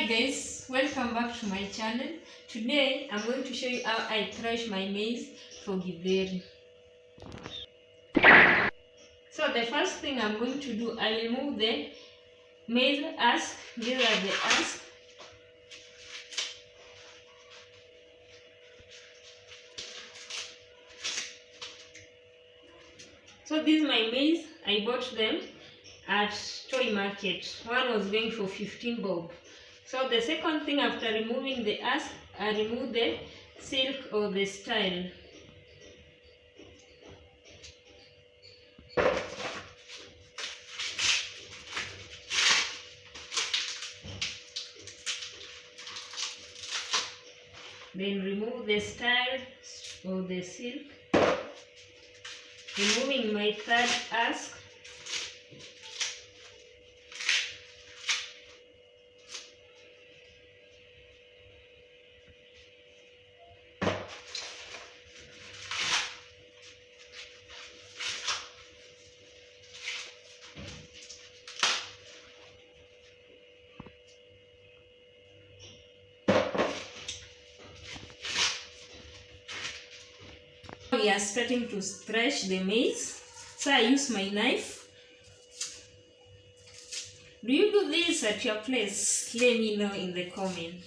Hi guys, welcome back to my channel. Today I'm going to show you how I thresh my maize for githeri. So the first thing I'm going to do, I remove the maize husk. These are the husk. So this is my maize. I bought them at toy market. One was going for 15 bob. So the second thing, after removing the husk, I remove the silk or the style. Then remove the style or the silk. Removing my third husk. We are starting to thresh the maize, so I use my knife. Do you do this at your place? Let me know in the comments.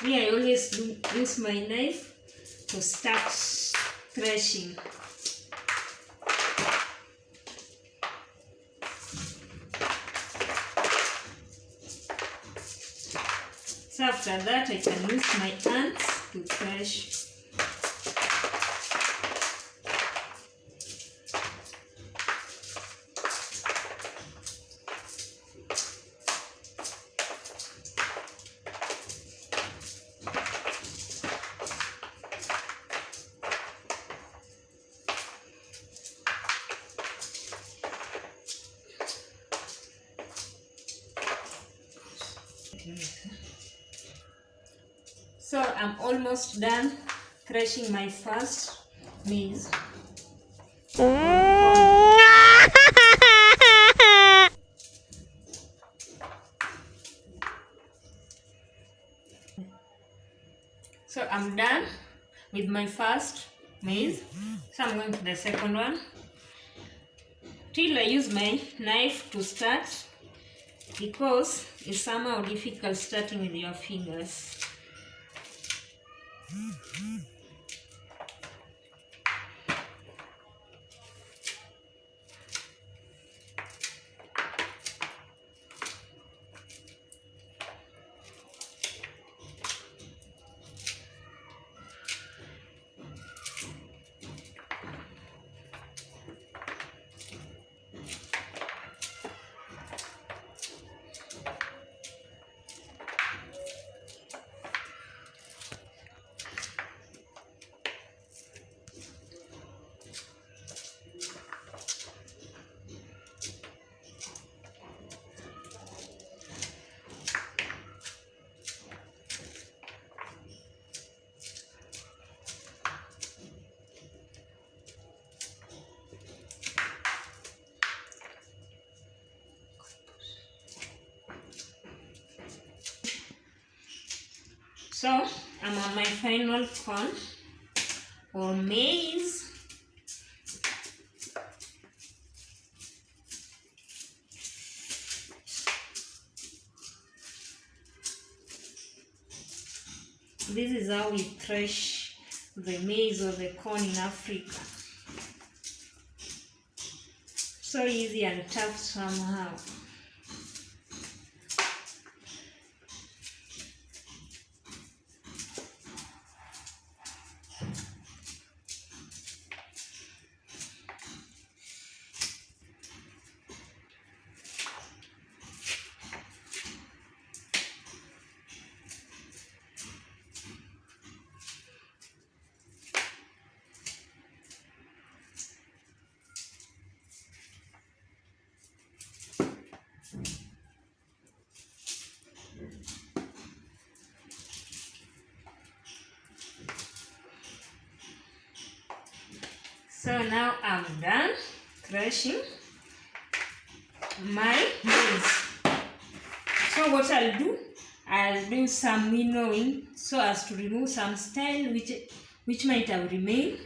Me, I always use my knife to start threshing. So after that, I can use my hands to thresh. So I'm almost done threshing my first maize. So I'm done with my first maize. So I'm going to the second one. Till I use my knife to start, because it's somehow difficult starting with your fingers. So I'm on my final corn or maize. This is how we thresh the maize or the corn in Africa. So easy and tough somehow. So now I'm done threshing. my maize. So what I'll do some winnowing so as to remove some style which might have remained.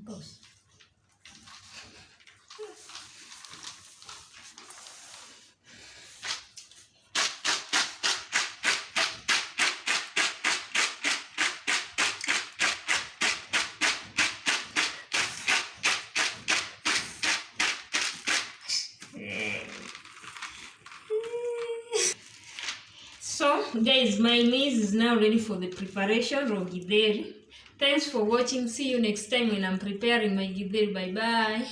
Pause. So guys, my maize is now ready for the preparation of githeri. Thanks for watching. See you next time when I'm preparing my githeri. Bye bye.